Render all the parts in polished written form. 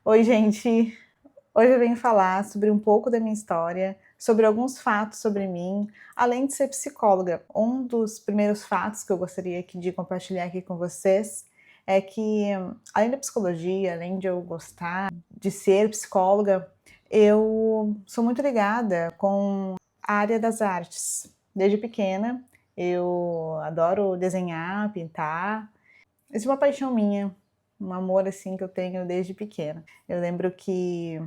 Oi, gente! Hoje eu venho falar sobre um pouco da minha história, sobre alguns fatos sobre mim, além de ser psicóloga. Um dos primeiros fatos que eu gostaria de compartilhar aqui com vocês é que, além da psicologia, além de eu gostar de ser psicóloga, eu sou muito ligada com a área das artes. Desde pequena, eu adoro desenhar, pintar. Isso é uma paixão minha, um amor assim que eu tenho desde pequena. Eu lembro que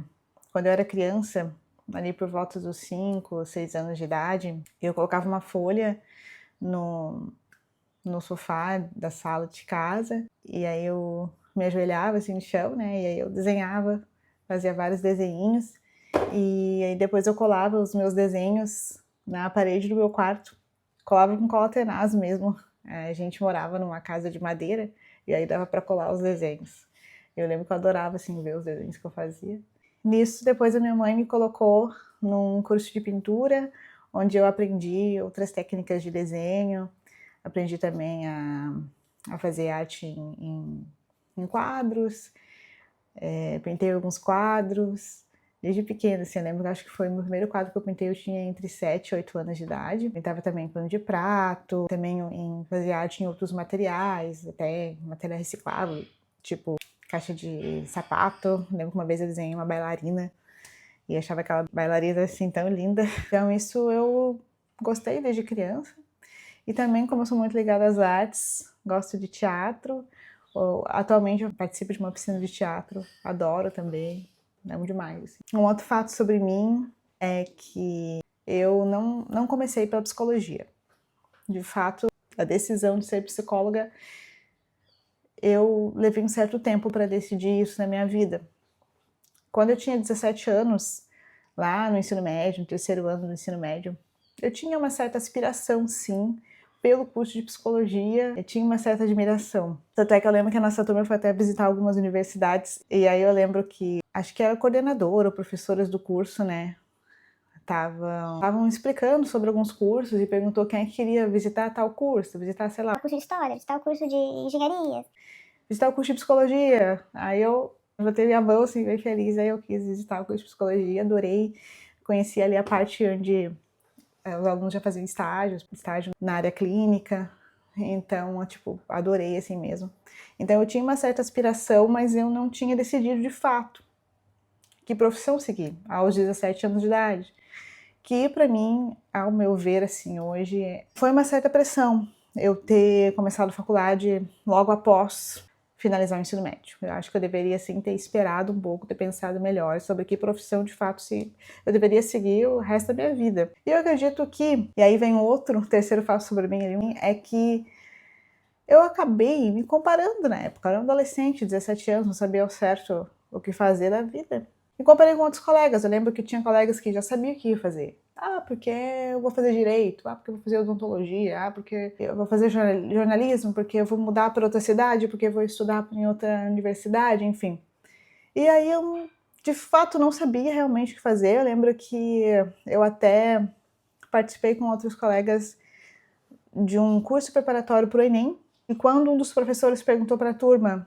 quando eu era criança, ali por volta dos 5, 6 anos de idade, eu colocava uma folha no, no sofá da sala de casa e aí eu me ajoelhava assim no chão, né? E aí eu desenhava, fazia vários desenhinhos e aí depois eu colava os meus desenhos na parede do meu quarto, colava com cola tenaz mesmo. A gente morava numa casa de madeira e aí dava para colar os desenhos. Eu lembro que eu adorava assim ver os desenhos que eu fazia. Nisso, depois a minha mãe me colocou num curso de pintura, onde eu aprendi outras técnicas de desenho, aprendi também a fazer arte em quadros, pintei alguns quadros, desde pequena, assim, eu lembro que acho que foi o meu primeiro quadro que eu pintei, eu tinha entre 7 e 8 anos de idade. Pintava também em pano de prato, também fazia arte em outros materiais, até material reciclável, tipo caixa de sapato. Lembro que uma vez eu desenhei uma bailarina e achava aquela bailarina assim tão linda. Então isso eu gostei desde criança. E também, como eu sou muito ligada às artes, gosto de teatro. Atualmente eu participo de uma oficina de teatro, adoro também, amo demais. Assim. Um outro fato sobre mim é que eu não comecei pela psicologia. De fato, a decisão de ser psicóloga, eu levei um certo tempo para decidir isso na minha vida. Quando eu tinha 17 anos, lá no ensino médio, no terceiro ano do ensino médio, eu tinha uma certa aspiração, sim, pelo curso de psicologia, eu tinha uma certa admiração. Tanto é que eu lembro que a nossa turma foi até visitar algumas universidades, e aí eu lembro que, acho que era coordenadora ou professoras do curso, né, estavam explicando sobre alguns cursos e perguntou quem é que queria visitar tal curso, visitar, sei lá, O curso de História, visitar o curso de Engenharia. visitar o curso de psicologia. Aí eu botei minha mão assim, bem feliz, aí eu quis visitar o curso de psicologia, adorei, conheci ali a parte onde os alunos já faziam estágio na área clínica, então, tipo, adorei assim mesmo. Então eu tinha uma certa aspiração, mas eu não tinha decidido de fato que profissão seguir aos 17 anos de idade. Que para mim, ao meu ver assim hoje, foi uma certa pressão eu ter começado a faculdade logo após finalizar o ensino médio. Eu acho que eu deveria assim ter esperado um pouco, ter pensado melhor sobre que profissão de fato eu deveria seguir o resto da minha vida. E eu acredito que, e aí vem outro, terceiro fato sobre mim, é que eu acabei me comparando na época. Eu era um adolescente, 17 anos, não sabia ao certo o que fazer da vida. Me comparei com outros colegas. Eu lembro que tinha colegas que já sabiam o que ia fazer. Ah, porque eu vou fazer direito. Ah, porque eu vou fazer odontologia. Ah, porque eu vou fazer jornalismo. Porque eu vou mudar para outra cidade. Porque eu vou estudar em outra universidade. Enfim. E aí eu, de fato, não sabia realmente o que fazer. Eu lembro que eu até participei com outros colegas de um curso preparatório para o Enem. E quando um dos professores perguntou para a turma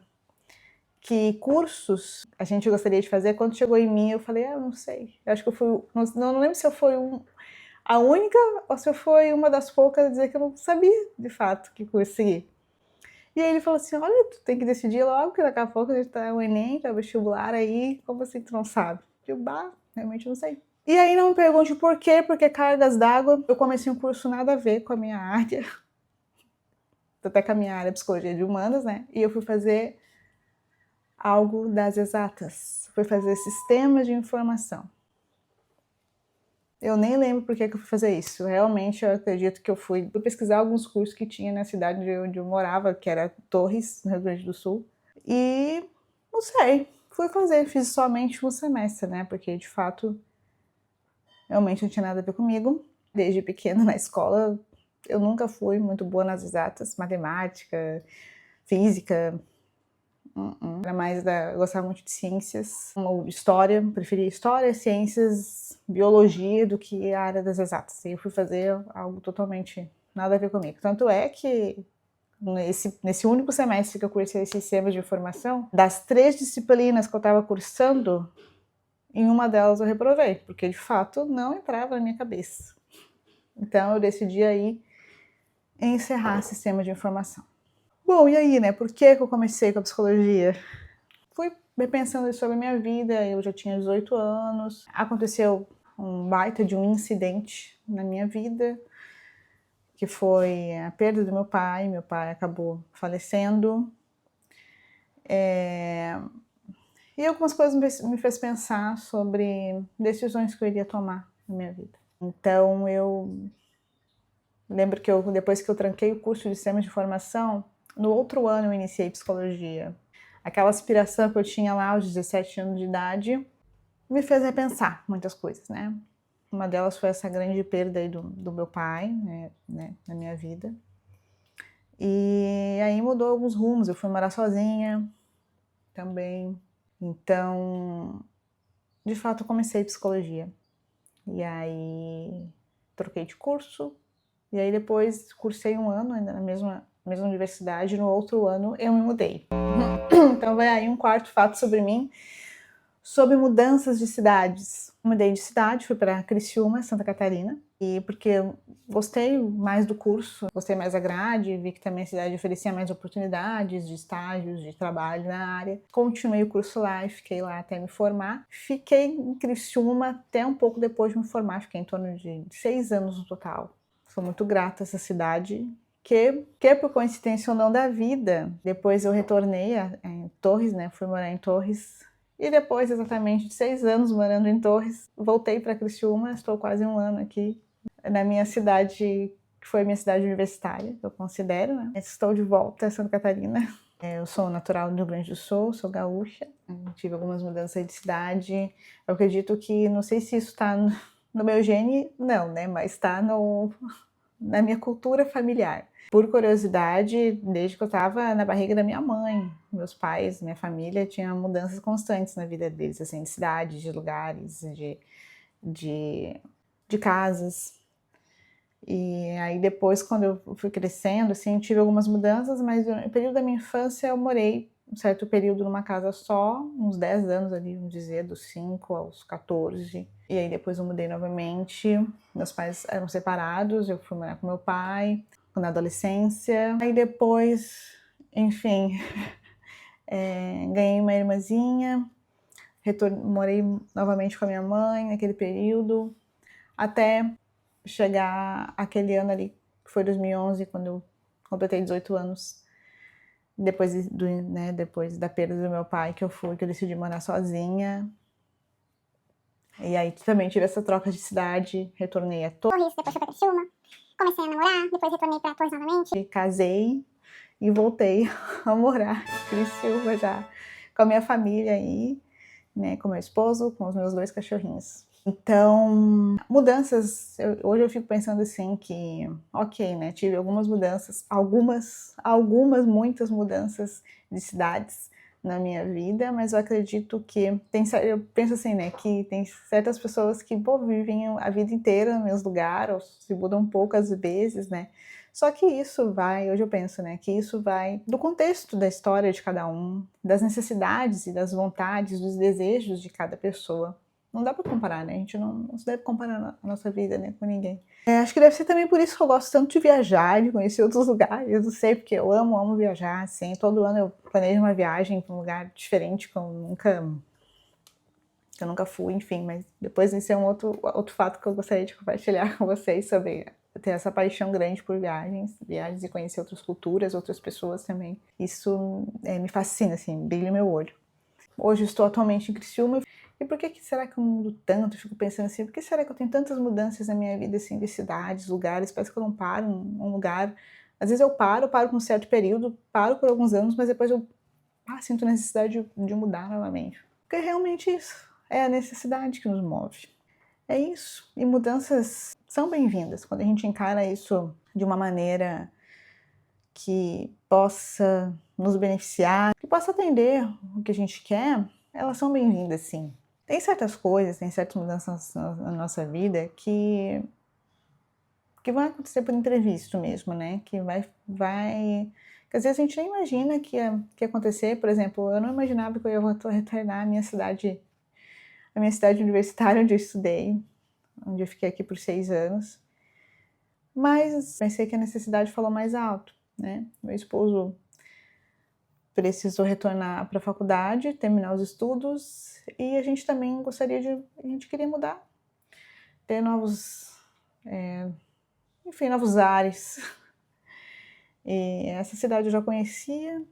que cursos a gente gostaria de fazer, quando chegou em mim, eu falei, eu não sei. Eu acho que eu fui. Não lembro se eu fui a única ou se eu fui uma das poucas a dizer que eu não sabia, de fato, que curso seguir. E aí ele falou assim: olha, tu tem que decidir logo, que daqui a pouco a gente tá o Enem, tá o vestibular aí, como assim tu não sabe? Eu, realmente não sei. E aí não me pergunte por quê, porque cargas d'água, eu comecei um curso nada a ver com a minha área, até com a minha área de psicologia de humanas, né? E eu fui fazer algo das exatas. Fui fazer sistemas de informação. Eu nem lembro por que eu fui fazer isso. Realmente, eu acredito que eu fui pesquisar alguns cursos que tinha na cidade onde eu morava, que era Torres, no Rio Grande do Sul. E, não sei, fui fazer. Fiz somente um semestre, né? Porque, de fato, realmente não tinha nada a ver comigo. Desde pequena, na escola, eu nunca fui muito boa nas exatas. Matemática, física, era mais eu gostava muito de ciências, ou história, preferia história, ciências, biologia do que a área das exatas. E eu fui fazer algo totalmente nada a ver comigo. Tanto é que nesse único semestre que eu cursei sistemas de informação, das 3 disciplinas que eu estava cursando, em uma delas eu reprovei, porque de fato não entrava na minha cabeça. Então eu decidi aí encerrar sistema de informação. Bom, e aí, né? Por que eu comecei com a psicologia? Fui pensando sobre a minha vida, eu já tinha 18 anos, aconteceu um baita de um incidente na minha vida, que foi a perda do meu pai acabou falecendo, e algumas coisas me fez pensar sobre decisões que eu iria tomar na minha vida. Então eu lembro que depois que eu tranquei o curso de Sistema de Informação, no outro ano eu iniciei psicologia. Aquela aspiração que eu tinha lá aos 17 anos de idade me fez repensar muitas coisas, né? Uma delas foi essa grande perda aí do meu pai, né, na minha vida. E aí mudou alguns rumos, eu fui morar sozinha também. Então, de fato, eu comecei psicologia. E aí troquei de curso, e aí depois cursei um ano ainda na mesma universidade, no outro ano eu me mudei. Então vai aí um quarto fato sobre mim, sobre mudanças de cidades. Mudei de cidade, fui para Criciúma, Santa Catarina, e porque eu gostei mais do curso, gostei mais da grade, vi que também a cidade oferecia mais oportunidades de estágios, de trabalho na área. Continuei o curso lá e fiquei lá até me formar. Fiquei em Criciúma até um pouco depois de me formar, fiquei em torno de 6 anos no total. Sou muito grata a essa cidade, que por coincidência ou não da vida, depois eu retornei em Torres, né? Fui morar em Torres. E depois, exatamente de 6 anos morando em Torres, voltei para Criciúma, estou quase um ano aqui, na minha cidade, que foi a minha cidade universitária, que eu considero, né? Estou de volta a Santa Catarina. Eu sou natural do Rio Grande do Sul, sou gaúcha, tive algumas mudanças de cidade. Eu acredito que, não sei se isso está no meu gene, não, né? Mas está na minha cultura familiar. Por curiosidade, desde que eu estava na barriga da minha mãe, meus pais, minha família, tinha mudanças constantes na vida deles, assim, de cidades, de lugares, de casas. E aí depois, quando eu fui crescendo, assim, tive algumas mudanças, mas no período da minha infância eu morei um certo período numa casa só, uns 10 anos ali, vamos dizer, dos 5 aos 14. E aí depois eu mudei novamente, meus pais eram separados, eu fui morar com meu pai, na adolescência. Aí depois, enfim, ganhei uma irmãzinha, morei novamente com a minha mãe naquele período, até chegar aquele ano ali, que foi 2011, quando eu completei 18 anos, depois da perda do meu pai, que eu decidi morar sozinha. E aí também tive essa troca de cidade, retornei a Torres, depois fui pra Criciúma, comecei a namorar, depois retornei pra Torres novamente. Casei e voltei a morar em Criciúma já, com a minha família aí, né, com meu esposo, com os meus 2 cachorrinhos. Então, mudanças, hoje eu fico pensando assim que, ok, né, tive algumas mudanças, muitas mudanças de cidades na minha vida, mas eu acredito que eu penso assim, né, que tem certas pessoas que, vivem a vida inteira no mesmo lugar, ou se mudam poucas vezes, né, só que hoje eu penso, né, que isso vai do contexto da história de cada um, das necessidades e das vontades, dos desejos de cada pessoa. Não dá pra comparar, né? A gente não se deve comparar a nossa vida, né, com ninguém. Acho que deve ser também por isso que eu gosto tanto de viajar, de conhecer outros lugares. Eu não sei, porque eu amo viajar, assim. Todo ano eu planejo uma viagem para um lugar diferente que eu nunca fui, enfim. Mas depois esse é um outro fato que eu gostaria de compartilhar com vocês sobre ter essa paixão grande por viagens e conhecer outras culturas, outras pessoas também. Isso me fascina, assim, brilha meu olho. Hoje eu estou atualmente em Criciúma. E por que será que eu mudo tanto? Eu fico pensando assim, por que será que eu tenho tantas mudanças na minha vida, assim, de cidades, lugares? Parece que eu não paro em um lugar. Às vezes eu paro por um certo período, paro por alguns anos, mas depois eu sinto necessidade de mudar novamente. Porque realmente isso é a necessidade que nos move. É isso. E mudanças são bem-vindas quando a gente encara isso de uma maneira que possa nos beneficiar, que possa atender o que a gente quer. Elas são bem-vindas, sim. Tem certas coisas, tem certas mudanças na nossa vida que que vão acontecer por imprevisto mesmo, né? Que que às vezes a gente nem imagina que ia acontecer. Por exemplo, eu não imaginava que eu ia retornar à minha cidade universitária onde eu estudei, onde eu fiquei aqui por 6 anos. Mas pensei que a necessidade falou mais alto, né? Meu esposo precisou retornar para a faculdade, terminar os estudos, e a gente também a gente queria mudar, ter novos ares. E essa cidade eu já conhecia,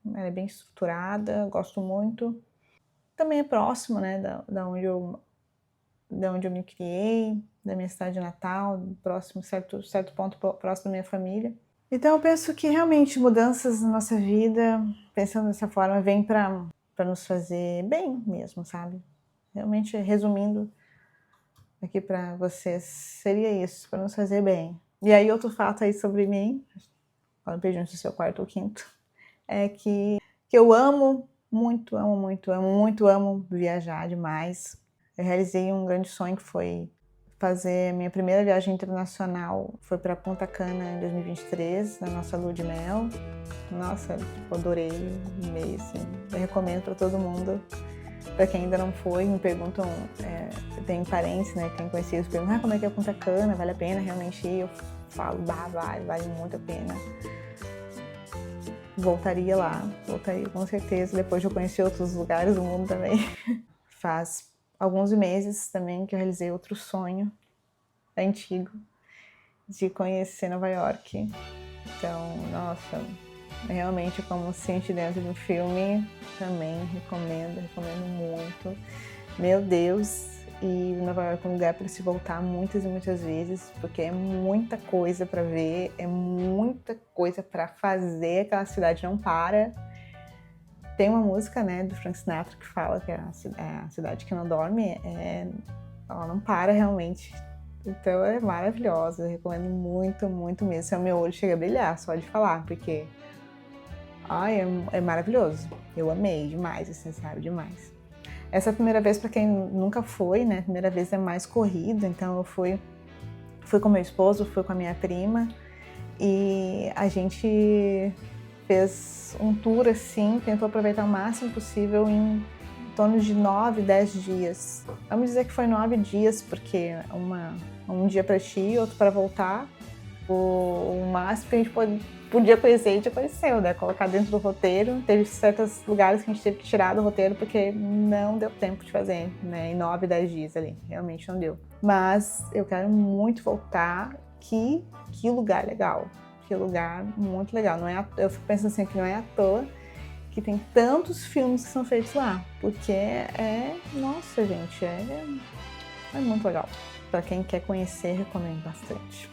ela é bem estruturada, gosto muito. Também é próximo, né, da onde eu me criei, da minha cidade natal, próximo, certo ponto próximo da minha família. Então eu penso que realmente mudanças na nossa vida, pensando dessa forma, vem para nos fazer bem mesmo, sabe? Realmente, resumindo aqui para vocês, seria isso, para nos fazer bem. E aí outro fato aí sobre mim, fala beijão se seu quarto ou quinto, é que eu amo viajar demais. Eu realizei um grande sonho que foi fazer minha primeira viagem internacional, foi para Punta Cana em 2023, na nossa lua de mel. Nossa, adorei, amei, assim. Eu recomendo para todo mundo. Para quem ainda não foi, me perguntam, tem parentes, né, tem conhecidos, perguntam como é que é Punta Cana, vale a pena realmente ir? Eu falo, vale muito a pena. Voltaria com certeza, depois de eu conhecer outros lugares do mundo também. Faz alguns meses também que eu realizei outro sonho antigo de conhecer Nova York. Então, nossa, realmente como se sente dentro de um filme, também recomendo muito. Meu Deus, e Nova York é um lugar para se voltar muitas e muitas vezes, porque é muita coisa para ver, é muita coisa para fazer, aquela cidade não para. Tem uma música, né, do Frank Sinatra que fala que a cidade que não dorme, ela não para realmente. Então é maravilhosa, eu recomendo muito mesmo. O meu olho chega a brilhar só de falar, porque é maravilhoso. Eu amei demais, assim, sabe, demais. Essa é a primeira vez para quem nunca foi, né? A primeira vez é mais corrida, então eu fui com meu esposo, fui com a minha prima e a gente fez um tour assim, tentou aproveitar o máximo possível em torno de 9, 10 dias. Vamos dizer que foi 9 dias, porque um dia para ti, outro para voltar. O máximo que a gente podia conhecer, a gente conheceu, né? Colocar dentro do roteiro. Teve certos lugares que a gente teve que tirar do roteiro porque não deu tempo de fazer, né? Em 9, 10 dias ali. Realmente não deu. Mas eu quero muito voltar. Que lugar legal. Que lugar muito legal. Eu fico pensando assim, que não é à toa que tem tantos filmes que são feitos lá. Porque nossa, gente, é muito legal. Para quem quer conhecer, recomendo bastante.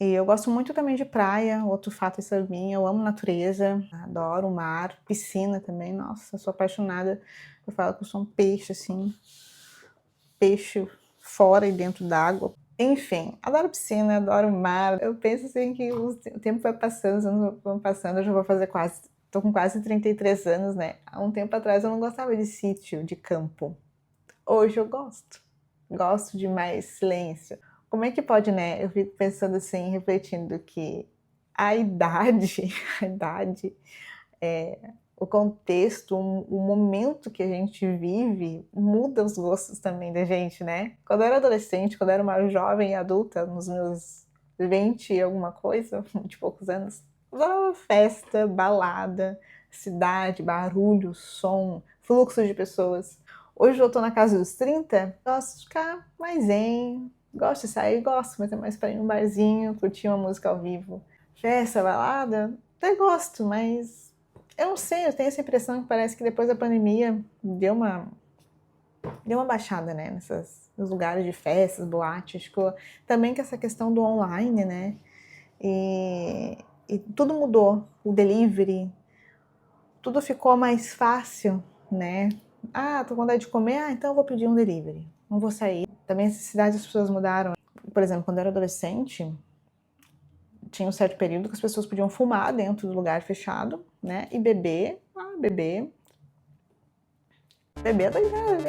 E eu gosto muito também de praia, outro fato é mim, eu amo natureza, adoro o mar, piscina também, nossa, eu sou apaixonada. Eu falo que eu sou um peixe, assim, peixe fora e dentro d'água. Enfim, adoro piscina, adoro mar. Eu penso assim que o tempo vai passando, os anos vão passando, eu já vou fazer tô com quase 33 anos, né? Há um tempo atrás eu não gostava de sítio, de campo. Hoje eu gosto. Gosto de mais silêncio. Como é que pode, né? Eu fico pensando assim, refletindo que a idade, o contexto, o momento que a gente vive muda os gostos também da gente, né? Quando eu era adolescente, quando eu era uma jovem adulta, nos meus 20 e alguma coisa, 20 e poucos anos, adorava festa, balada, cidade, barulho, som, fluxo de pessoas. Hoje eu tô na casa dos 30, gosto de ficar mais zen, gosto de sair, gosto, mas é mais para ir num barzinho, curtir uma música ao vivo. Festa, balada, até gosto, mas eu não sei, eu tenho essa impressão que parece que depois da pandemia deu uma baixada, né, nos lugares de festas, boates, também com essa questão do online, né, e tudo mudou, o delivery, tudo ficou mais fácil, né, tô com vontade de comer, então eu vou pedir um delivery, não vou sair. Também as necessidades das pessoas mudaram. Por exemplo, quando eu era adolescente, tinha um certo período que as pessoas podiam fumar dentro do lugar fechado, né? E beber, beber é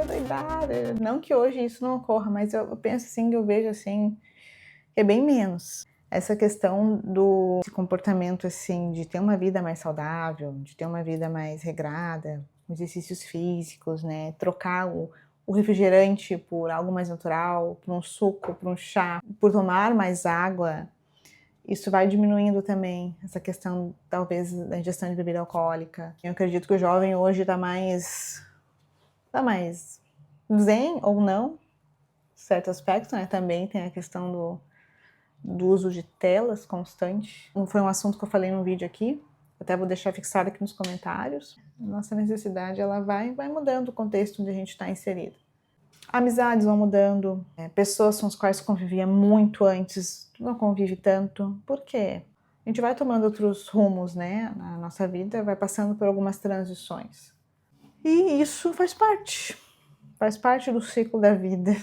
doidada. Não que hoje isso não ocorra, mas eu penso assim, eu vejo assim, é bem menos. Essa questão do comportamento, assim, de ter uma vida mais saudável, de ter uma vida mais regrada, exercícios físicos, né? Trocar o refrigerante por algo mais natural, por um suco, por um chá, por tomar mais água, isso vai diminuindo também essa questão, talvez, da ingestão de bebida alcoólica. Eu acredito que o jovem hoje tá mais zen ou não, certo aspecto, né? Também tem a questão do uso de telas constante. Foi um assunto que eu falei no vídeo aqui, até vou deixar fixado aqui nos comentários. Nossa necessidade, ela vai mudando o contexto onde a gente está inserido. Amizades vão mudando, pessoas com as quais convivia muito antes, não convive tanto. Por quê? A gente vai tomando outros rumos, né? Na nossa vida, vai passando por algumas transições. E isso faz parte do ciclo da vida.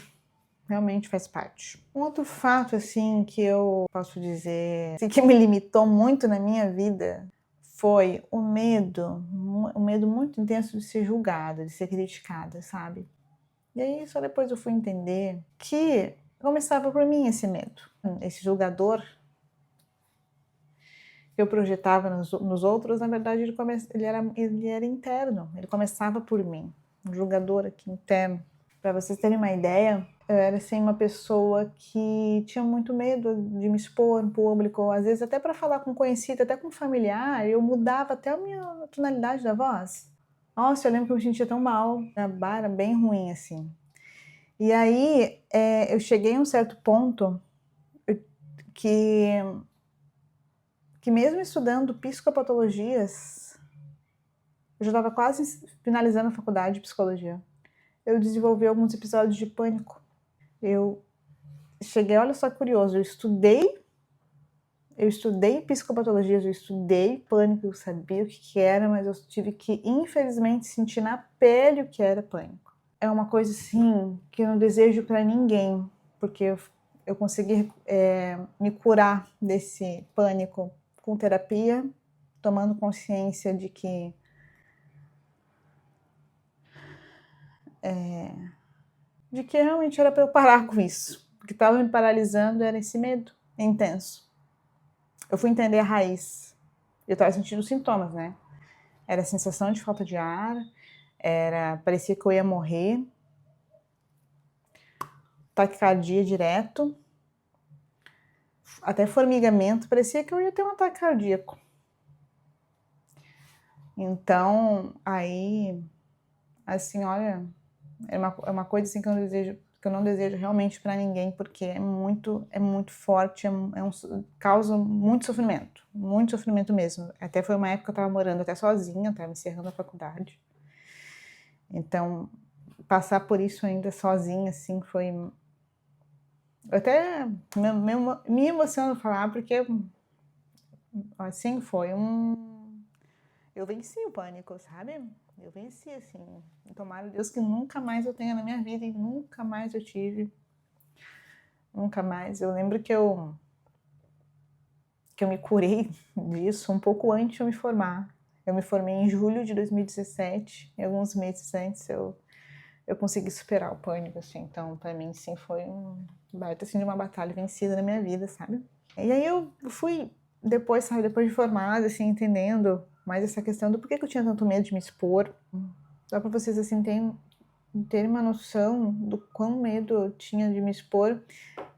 Realmente faz parte. Um outro fato, assim, que eu posso dizer, assim, que me limitou muito na minha vida, foi o medo muito intenso de ser julgada, de ser criticada, sabe? E aí, só depois eu fui entender que começava por mim esse medo. Esse julgador que eu projetava nos outros, na verdade, ele era interno, ele começava por mim. Um julgador aqui interno. Para vocês terem uma ideia, eu era assim, uma pessoa que tinha muito medo de me expor em público, às vezes até para falar com conhecido, até com familiar, eu mudava até a minha tonalidade da voz. Nossa, eu lembro que eu me sentia tão mal, era bem ruim assim. E aí eu cheguei a um certo ponto que mesmo estudando psicopatologias, eu já estava quase finalizando a faculdade de psicologia, eu desenvolvi alguns episódios de pânico. Eu cheguei, olha só que curioso, eu estudei psicopatologias, eu estudei pânico, eu sabia o que era, mas eu tive que, infelizmente, sentir na pele o que era pânico. É uma coisa, assim, que eu não desejo para ninguém, porque eu consegui me curar desse pânico com terapia, tomando consciência de que realmente era para eu parar com isso. O que estava me paralisando era esse medo intenso. Eu fui entender a raiz. Eu estava sentindo sintomas, né? Era a sensação de falta de ar, parecia que eu ia morrer, taquicardia direto, até formigamento, parecia que eu ia ter um ataque cardíaco. Então, aí, assim, olha, é uma coisa assim que eu não desejo realmente para ninguém, porque é muito forte, causa muito sofrimento mesmo. Até foi uma época que eu estava morando até sozinha, estava encerrando a faculdade. Então, passar por isso ainda sozinha, assim, foi... Eu até me emociono falar, porque, assim, foi eu venci o pânico, sabe? Eu venci, assim. Tomara Deus que nunca mais eu tenha na minha vida e nunca mais eu tive. Nunca mais. Eu lembro que eu me curei disso um pouco antes de eu me formar. Eu me formei em julho de 2017 e alguns meses antes eu consegui superar o pânico, assim. Então, para mim, sim, foi baita, assim, de uma batalha vencida na minha vida, sabe? E aí eu fui depois de formada, assim, entendendo mais essa questão do porquê que eu tinha tanto medo de me expor. Dá para vocês, assim, terem uma noção do quão medo eu tinha de me expor.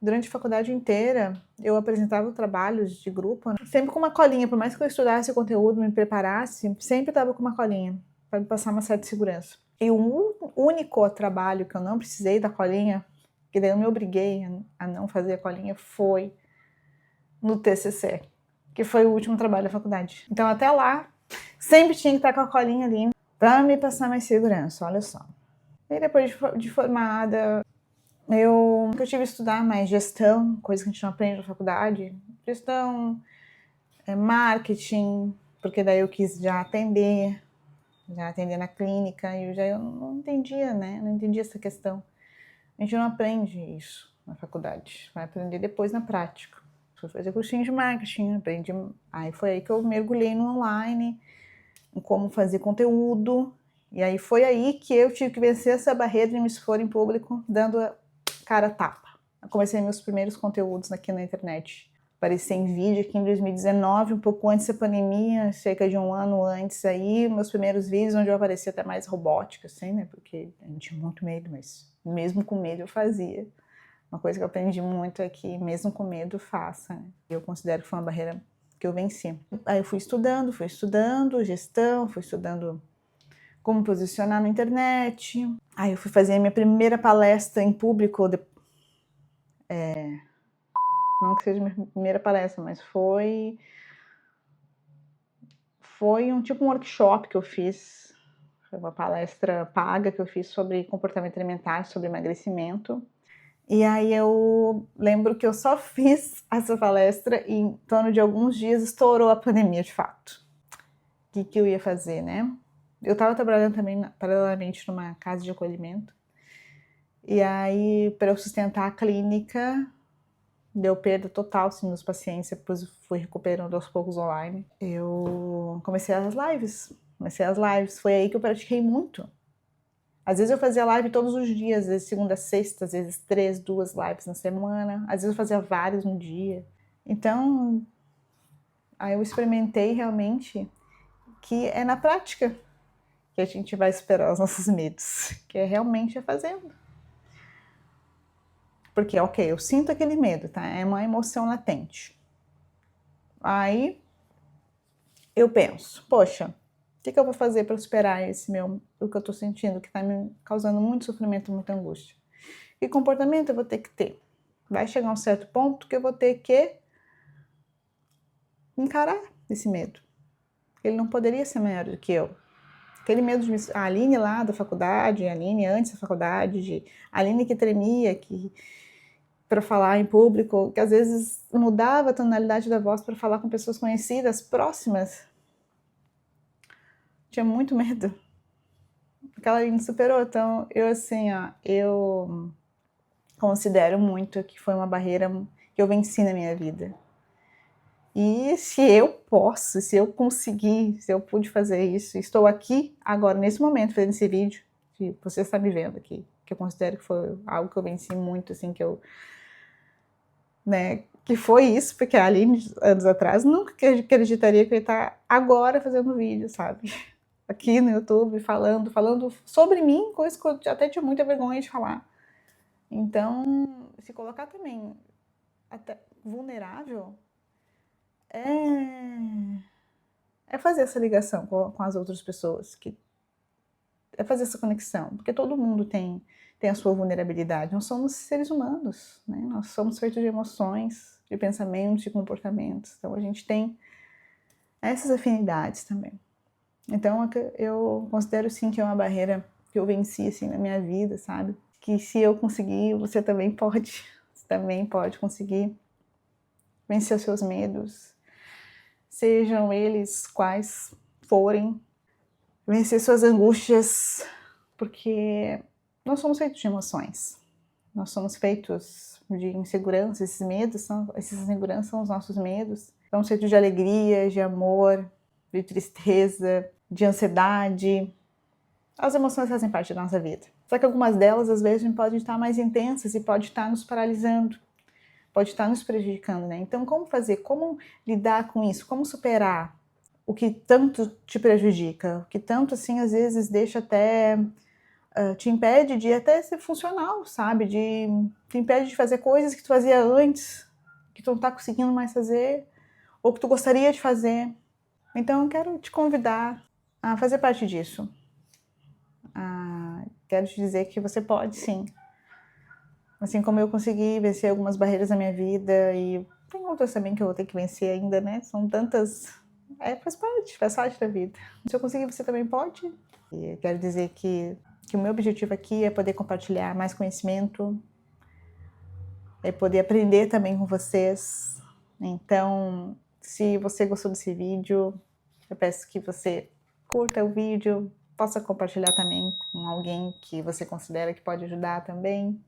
Durante a faculdade inteira, eu apresentava trabalhos de grupo, né? Sempre com uma colinha, por mais que eu estudasse o conteúdo, me preparasse, sempre estava com uma colinha, para me passar uma certa segurança. E o único trabalho que eu não precisei da colinha, que daí eu me obriguei a não fazer a colinha, foi no TCC, que foi o último trabalho da faculdade. Então, até lá, sempre tinha que estar com a colinha ali para me passar mais segurança, olha só. E depois de formada, eu tive que estudar mais gestão, coisa que a gente não aprende na faculdade. Gestão, marketing, porque daí eu quis já atender na clínica, e eu não entendia, né? Não entendia essa questão. A gente não aprende isso na faculdade, vai aprender depois na prática. Fui fazer cursinho de marketing, aprendi. Aí foi aí que eu mergulhei no online, em como fazer conteúdo. E aí foi aí que eu tive que vencer essa barreira de me expor em público, dando a cara a tapa. comecei meus primeiros conteúdos aqui na internet. Apareci em vídeo aqui em 2019, um pouco antes da pandemia, cerca de um ano antes aí, meus primeiros vídeos onde eu aparecia até mais robótica, assim, né? Porque a gente tinha muito medo, mas mesmo com medo eu fazia. Uma coisa que eu aprendi muito é que mesmo com medo, faça, né? Eu considero que foi uma barreira que eu venci. Aí eu fui estudando gestão, fui estudando como posicionar na internet. Aí eu fui fazer a minha primeira palestra em público, não que seja minha primeira palestra, mas foi um tipo um workshop que eu fiz, foi uma palestra paga que eu fiz sobre comportamento alimentar, sobre emagrecimento. E aí eu lembro que eu só fiz essa palestra e em torno de alguns dias estourou a pandemia de fato. O que eu ia fazer, né? Eu estava trabalhando também paralelamente numa casa de acolhimento. E aí, para eu sustentar a clínica, deu perda total assim, nos pacientes, depois fui recuperando aos poucos online. Eu comecei as lives, foi aí que eu pratiquei muito. Às vezes eu fazia live todos os dias, às vezes segunda a sexta, às vezes 2 lives na semana, às vezes eu fazia várias no dia. Então, aí eu experimentei realmente que é na prática que a gente vai superar os nossos medos, que é realmente fazendo. Porque, ok, eu sinto aquele medo, tá? É uma emoção latente. Aí eu penso, poxa, o que eu vou fazer para superar o que eu tô sentindo, que está me causando muito sofrimento, muita angústia? Que comportamento eu vou ter que ter? Vai chegar um certo ponto que eu vou ter que encarar esse medo. Ele não poderia ser maior do que eu. Aquele medo de a Aline lá da faculdade, a Aline antes da faculdade, a Aline que tremia, que para falar em público, que às vezes mudava a tonalidade da voz para falar com pessoas conhecidas, próximas. Tinha muito medo. Aquela Aline superou. Então, eu considero muito que foi uma barreira que eu venci na minha vida. E se eu posso, se eu conseguir, se eu pude fazer isso, estou aqui agora, nesse momento, fazendo esse vídeo, que você está me vendo aqui, que eu considero que foi algo que eu venci muito, assim, que eu, né, que foi isso, porque a Aline, anos atrás, nunca acreditaria que eu ia estar agora fazendo vídeo, sabe? Aqui no YouTube, falando sobre mim, coisa que eu até tinha muita vergonha de falar. Então, se colocar também até vulnerável é fazer essa ligação com as outras pessoas, é fazer essa conexão, porque todo mundo tem a sua vulnerabilidade. Nós somos seres humanos, né? Nós somos feitos de emoções, de pensamentos, de comportamentos. Então a gente tem essas afinidades também. Então eu considero sim que é uma barreira que eu venci assim na minha vida, sabe? Que se eu conseguir, você também pode. Você também pode conseguir vencer os seus medos, sejam eles quais forem, vencer suas angústias, porque nós somos feitos de emoções. Nós somos feitos de insegurança, essas inseguranças são os nossos medos. Somos feitos de alegria, de amor, de tristeza, de ansiedade. As emoções fazem parte da nossa vida. Só que algumas delas, às vezes, podem estar mais intensas e podem estar nos paralisando, pode estar nos prejudicando, né? Então, como fazer? Como lidar com isso? Como superar o que tanto te prejudica? O que tanto, assim, às vezes deixa até... te impede de até ser funcional, sabe? Te impede de fazer coisas que tu fazia antes, que tu não tá conseguindo mais fazer, ou que tu gostaria de fazer. Então, eu quero te convidar a fazer parte disso. Quero te dizer que você pode, sim. Assim como eu consegui vencer algumas barreiras na minha vida e tem outras também que eu vou ter que vencer ainda, né? São tantas... faz parte da vida. Se eu conseguir, você também pode. E quero dizer que o meu objetivo aqui é poder compartilhar mais conhecimento, é poder aprender também com vocês. Então, se você gostou desse vídeo, eu peço que você curta o vídeo, possa compartilhar também com alguém que você considera que pode ajudar também.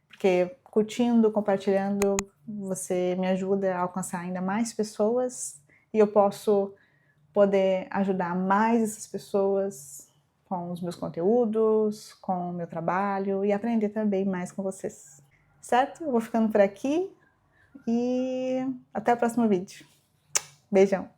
Porque curtindo, compartilhando, você me ajuda a alcançar ainda mais pessoas e eu posso poder ajudar mais essas pessoas com os meus conteúdos, com o meu trabalho e aprender também mais com vocês. certo? Eu vou ficando por aqui e até o próximo vídeo. Beijão!